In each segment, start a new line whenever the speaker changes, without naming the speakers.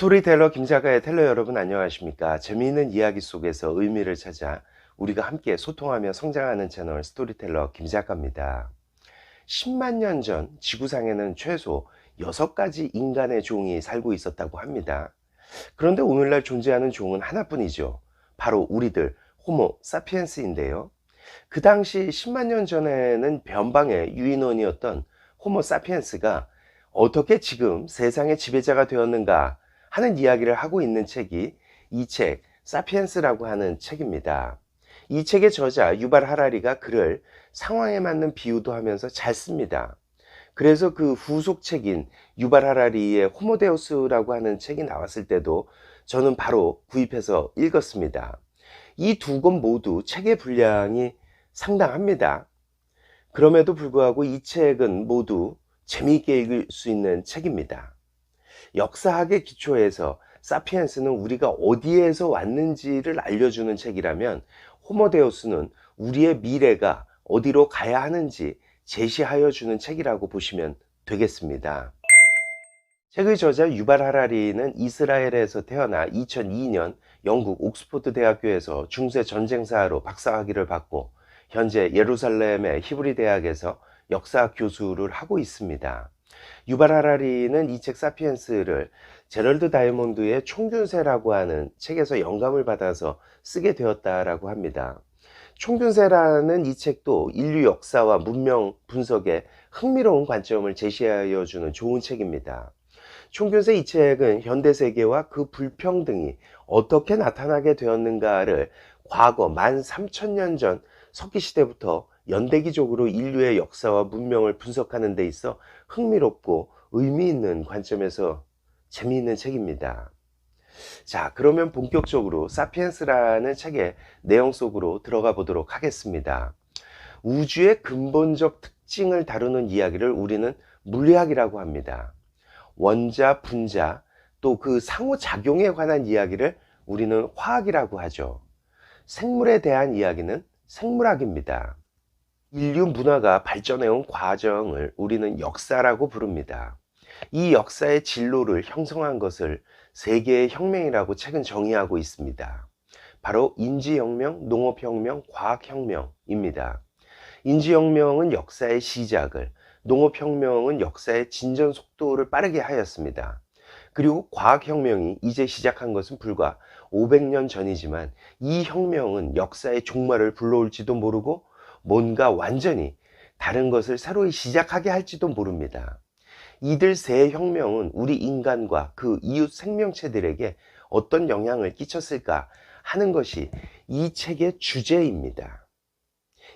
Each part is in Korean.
스토리텔러 김작가의 텔러 여러분 안녕하십니까? 재미있는 이야기 속에서 의미를 찾아 우리가 함께 소통하며 성장하는 채널 스토리텔러 김작가입니다. 10만 년 전 지구상에는 최소 6가지 인간의 종이 살고 있었다고 합니다. 그런데 오늘날 존재하는 종은 하나뿐이죠. 바로 우리들 호모 사피엔스인데요. 그 당시 10만 년 전에는 변방의 유인원이었던 호모 사피엔스가 어떻게 지금 세상의 지배자가 되었는가 하는 이야기를 하고 있는 책이 이 책 사피엔스라고 하는 책입니다. 이 책의 저자 유발 하라리가 글을 상황에 맞는 비유도 하면서 잘 씁니다. 그래서 그 후속 책인 유발 하라리의 호모데우스라고 하는 책이 나왔을 때도 저는 바로 구입해서 읽었습니다. 이 두 권 모두 책의 분량이 상당합니다. 그럼에도 불구하고 이 책은 모두 재미있게 읽을 수 있는 책입니다. 역사학의 기초에서 사피엔스는 우리가 어디에서 왔는지를 알려주는 책이라면 호모데우스는 우리의 미래가 어디로 가야 하는지 제시하여 주는 책이라고 보시면 되겠습니다. 책의 저자 유발 하라리는 이스라엘에서 태어나 2002년 영국 옥스퍼드 대학교에서 중세 전쟁사로 박사학위를 받고 현재 예루살렘의 히브리 대학에서 역사학 교수를 하고 있습니다. 유발 하라리는 이 책 사피엔스를 제럴드 다이몬드의 총균세라고 하는 책에서 영감을 받아서 쓰게 되었다라고 합니다. 총균세라는 이 책도 인류 역사와 문명 분석에 흥미로운 관점을 제시하여 주는 좋은 책입니다. 총균세 이 책은 현대 세계와 그 불평등이 어떻게 나타나게 되었는가를 과거 13,000년 전 석기시대부터 연대기적으로 인류의 역사와 문명을 분석하는 데 있어 흥미롭고 의미 있는 관점에서 재미있는 책입니다. 자, 그러면 본격적으로 사피엔스라는 책의 내용 속으로 들어가 보도록 하겠습니다. 우주의 근본적 특징을 다루는 이야기를 우리는 물리학이라고 합니다. 원자, 분자, 또 그 상호작용에 관한 이야기를 우리는 화학이라고 하죠. 생물에 대한 이야기는 생물학입니다. 인류 문화가 발전해온 과정을 우리는 역사라고 부릅니다. 이 역사의 진로를 형성한 것을 세계의 혁명이라고 책은 정의하고 있습니다. 바로 인지혁명, 농업혁명, 과학혁명입니다. 인지혁명은 역사의 시작을, 농업혁명은 역사의 진전 속도를 빠르게 하였습니다. 그리고 과학혁명이 이제 시작한 것은 불과 500년 전이지만 이 혁명은 역사의 종말을 불러올지도 모르고 뭔가 완전히 다른 것을 새로이 시작하게 할지도 모릅니다. 이들 세 혁명은 우리 인간과 그 이웃 생명체들에게 어떤 영향을 끼쳤을까 하는 것이 이 책의 주제입니다.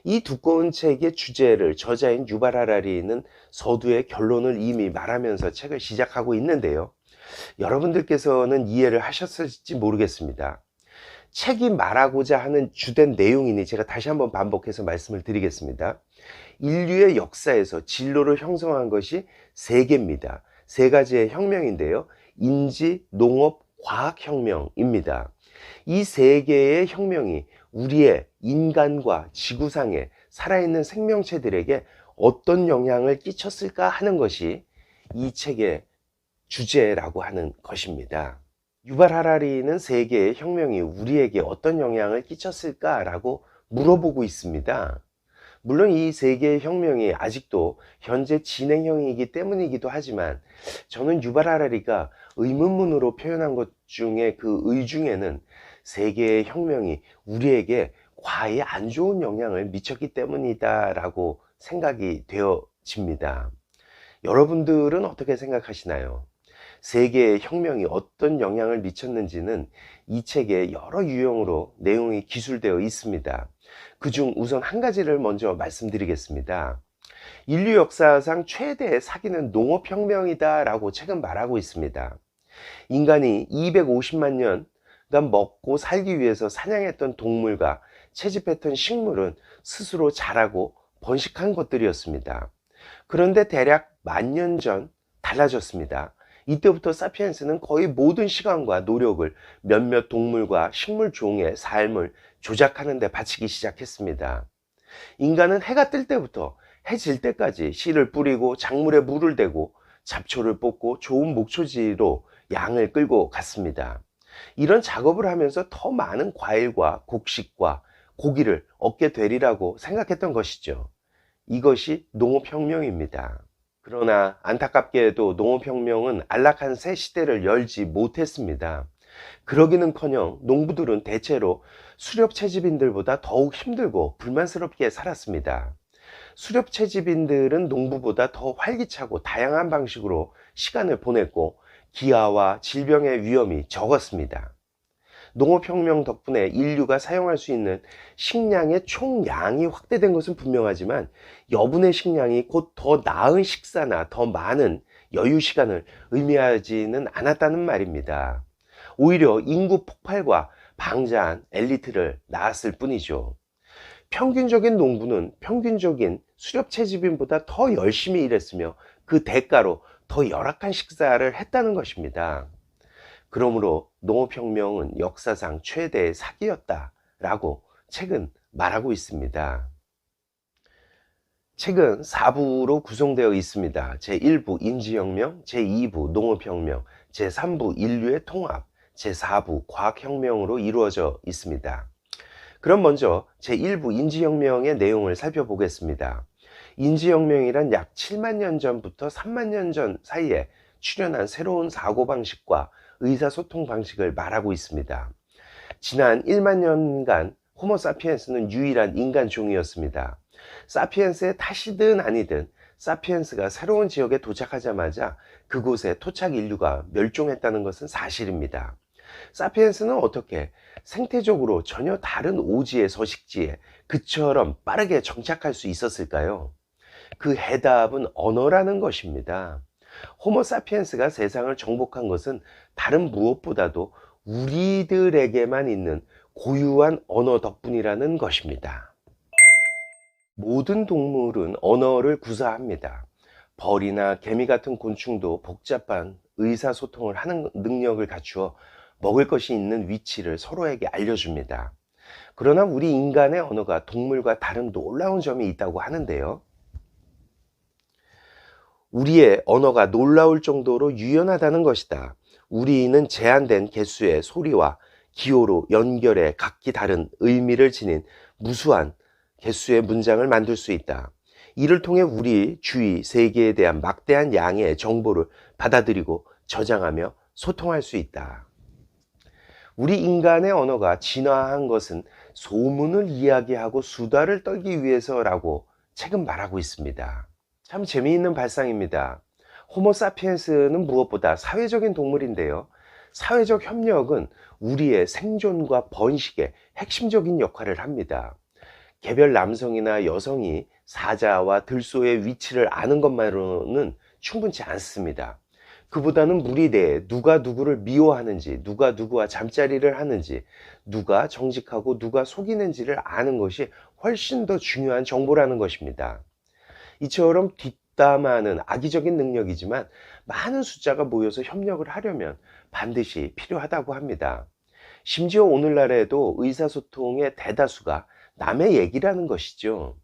이 두꺼운 책의 주제를 저자인 유발 하라리는 서두의 결론을 이미 말하면서 책을 시작하고 있는데요. 여러분들께서는 이해를 하셨을지 모르겠습니다. 책이 말하고자 하는 주된 내용이니 제가 다시 한번 반복해서 말씀을 드리겠습니다. 인류의 역사에서 진로를 형성한 것이 세 개입니다. 세 가지의 혁명인데요. 인지, 농업, 과학혁명입니다. 이 세 개의 혁명이 우리의 인간과 지구상의 살아있는 생명체들에게 어떤 영향을 끼쳤을까 하는 것이 이 책의 주제라고 하는 것입니다. 유발 하라리는 세계의 혁명이 우리에게 어떤 영향을 끼쳤을까라고 물어보고 있습니다. 물론 이 세계의 혁명이 아직도 현재 진행형이기 때문이기도 하지만 저는 유발 하라리가 의문문으로 표현한 것 중에 그 의 중에는 세계의 혁명이 우리에게 과히 안 좋은 영향을 미쳤기 때문이다 라고 생각이 되어집니다. 여러분들은 어떻게 생각하시나요? 세계의 혁명이 어떤 영향을 미쳤는지는 이 책에 여러 유형으로 내용이 기술되어 있습니다. 그중 우선 한 가지를 먼저 말씀드리겠습니다. 인류 역사상 최대의 사기는 농업혁명이다 라고 책은 말하고 있습니다. 인간이 250만 년간 먹고 살기 위해서 사냥했던 동물과 채집했던 식물은 스스로 자라고 번식한 것들이었습니다. 그런데 대략 10,000년 전 달라졌습니다. 이때부터 사피엔스는 거의 모든 시간과 노력을 몇몇 동물과 식물 종의 삶을 조작하는 데 바치기 시작했습니다. 인간은 해가 뜰 때부터 해 질 때까지 씨를 뿌리고 작물에 물을 대고 잡초를 뽑고 좋은 목초지로 양을 끌고 갔습니다. 이런 작업을 하면서 더 많은 과일과 곡식과 고기를 얻게 되리라고 생각했던 것이죠. 이것이 농업혁명입니다. 그러나 안타깝게도 농업혁명은 안락한 새 시대를 열지 못했습니다. 그러기는커녕 농부들은 대체로 수렵채집인들보다 더욱 힘들고 불만스럽게 살았습니다. 수렵채집인들은 농부보다 더 활기차고 다양한 방식으로 시간을 보냈고 기아와 질병의 위험이 적었습니다. 농업혁명 덕분에 인류가 사용할 수 있는 식량의 총량이 확대된 것은 분명하지만 여분의 식량이 곧 더 나은 식사나 더 많은 여유 시간을 의미하지는 않았다는 말입니다. 오히려 인구 폭발과 방자한 엘리트를 낳았을 뿐이죠. 평균적인 농부는 평균적인 수렵채집인보다 더 열심히 일했으며 그 대가로 더 열악한 식사를 했다는 것입니다. 그러므로 농업혁명은 역사상 최대의 사기였다라고 책은 말하고 있습니다. 책은 4부로 구성되어 있습니다. 제1부 인지혁명, 제2부 농업혁명, 제3부 인류의 통합, 제4부 과학혁명으로 이루어져 있습니다. 그럼 먼저 제1부 인지혁명의 내용을 살펴보겠습니다. 인지혁명이란 약 7만 년 전부터 3만 년 전 사이에 출현한 새로운 사고방식과 의사소통 방식을 말하고 있습니다. 지난 1만 년간 호모사피엔스는 유일한 인간 종이었습니다. 사피엔스의 탓이든 아니든 사피엔스가 새로운 지역에 도착하자마자 그곳에 토착 인류가 멸종했다는 것은 사실입니다. 사피엔스는 어떻게 생태적으로 전혀 다른 오지의 서식지에 그처럼 빠르게 정착할 수 있었을까요? 그 해답은 언어라는 것입니다. 호모사피엔스가 세상을 정복한 것은 다른 무엇보다도 우리들에게만 있는 고유한 언어 덕분이라는 것입니다. 모든 동물은 언어를 구사합니다. 벌이나 개미 같은 곤충도 복잡한 의사소통을 하는 능력을 갖추어 먹을 것이 있는 위치를 서로에게 알려줍니다. 그러나 우리 인간의 언어가 동물과 다른 놀라운 점이 있다고 하는데요. 우리의 언어가 놀라울 정도로 유연하다는 것이다. 우리는 제한된 개수의 소리와 기호로 연결해 각기 다른 의미를 지닌 무수한 개수의 문장을 만들 수 있다. 이를 통해 우리 주위 세계에 대한 막대한 양의 정보를 받아들이고 저장하며 소통할 수 있다. 우리 인간의 언어가 진화한 것은 소문을 이야기하고 수다를 떨기 위해서라고 책은 말하고 있습니다. 참 재미있는 발상입니다. 호모사피엔스는 무엇보다 사회적인 동물인데요. 사회적 협력은 우리의 생존과 번식에 핵심적인 역할을 합니다. 개별 남성이나 여성이 사자와 들소의 위치를 아는 것만으로는 충분치 않습니다. 그보다는 무리 내에 누가 누구를 미워하는지, 누가 누구와 잠자리를 하는지, 누가 정직하고 누가 속이는지를 아는 것이 훨씬 더 중요한 정보라는 것입니다. 이처럼 뒷담화는 악의적인 능력이지만 많은 숫자가 모여서 협력을 하려면 반드시 필요하다고 합니다. 심지어 오늘날에도 의사소통의 대다수가 남의 얘기라는 것이죠.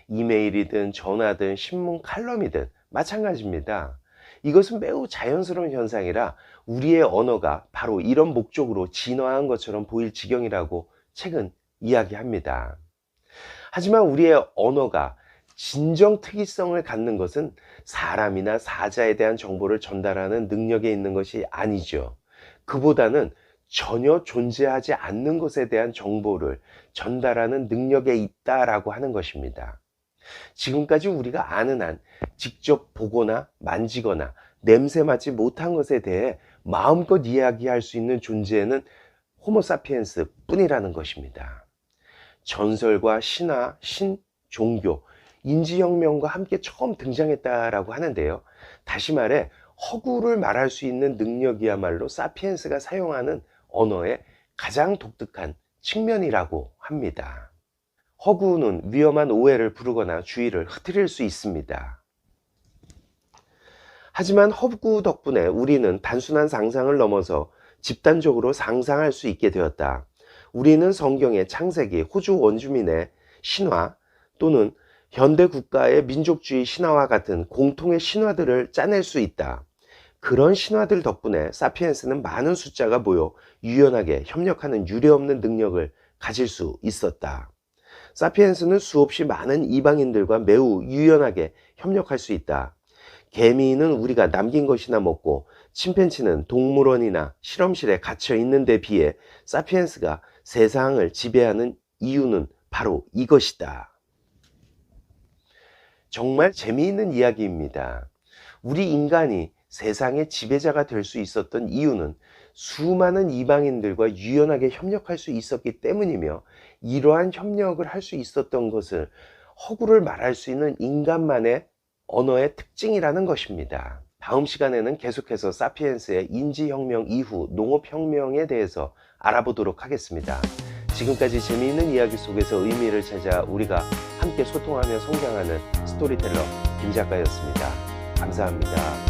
이메일이든 전화든 신문 칼럼이든 마찬가지입니다. 이것은 매우 자연스러운 현상이라 우리의 언어가 바로 이런 목적으로 진화한 것처럼 보일 지경이라고 책은 이야기합니다. 하지만 우리의 언어가 진정 특이성을 갖는 것은 사람이나 사자에 대한 정보를 전달하는 능력에 있는 것이 아니죠. 그보다는 전혀 존재하지 않는 것에 대한 정보를 전달하는 능력에 있다라고 하는 것입니다. 지금까지 우리가 아는 한 직접 보거나 만지거나 냄새 맡지 못한 것에 대해 마음껏 이야기할 수 있는 존재는 호모사피엔스 뿐이라는 것입니다. 전설과 신화, 종교, 인지혁명과 함께 처음 등장했다라고 하는데요. 다시 말해 허구를 말할 수 있는 능력이야말로 사피엔스가 사용하는 언어의 가장 독특한 측면이라고 합니다. 허구는 위험한 오해를 부르거나 주의를 흐트릴 수 있습니다. 하지만 허구 덕분에 우리는 단순한 상상을 넘어서 집단적으로 상상할 수 있게 되었다. 우리는 성경의 창세기, 호주 원주민의 신화 또는 현대 국가의 민족주의 신화와 같은 공통의 신화들을 짜낼 수 있다. 그런 신화들 덕분에 사피엔스는 많은 숫자가 모여 유연하게 협력하는 유례없는 능력을 가질 수 있었다. 사피엔스는 수없이 많은 이방인들과 매우 유연하게 협력할 수 있다. 개미는 우리가 남긴 것이나 먹고 침팬지는 동물원이나 실험실에 갇혀 있는 데 비해 사피엔스가 세상을 지배하는 이유는 바로 이것이다. 정말 재미있는 이야기입니다. 우리 인간이 세상의 지배자가 될 수 있었던 이유는 수많은 이방인들과 유연하게 협력할 수 있었기 때문이며, 이러한 협력을 할 수 있었던 것을 허구를 말할 수 있는 인간만의 언어의 특징이라는 것입니다. 다음 시간에는 계속해서 사피엔스의 인지혁명 이후 농업혁명에 대해서 알아보도록 하겠습니다. 지금까지 재미있는 이야기 속에서 의미를 찾아 우리가 함께 소통하며 성장하는 스토리텔러 김 작가였습니다. 감사합니다.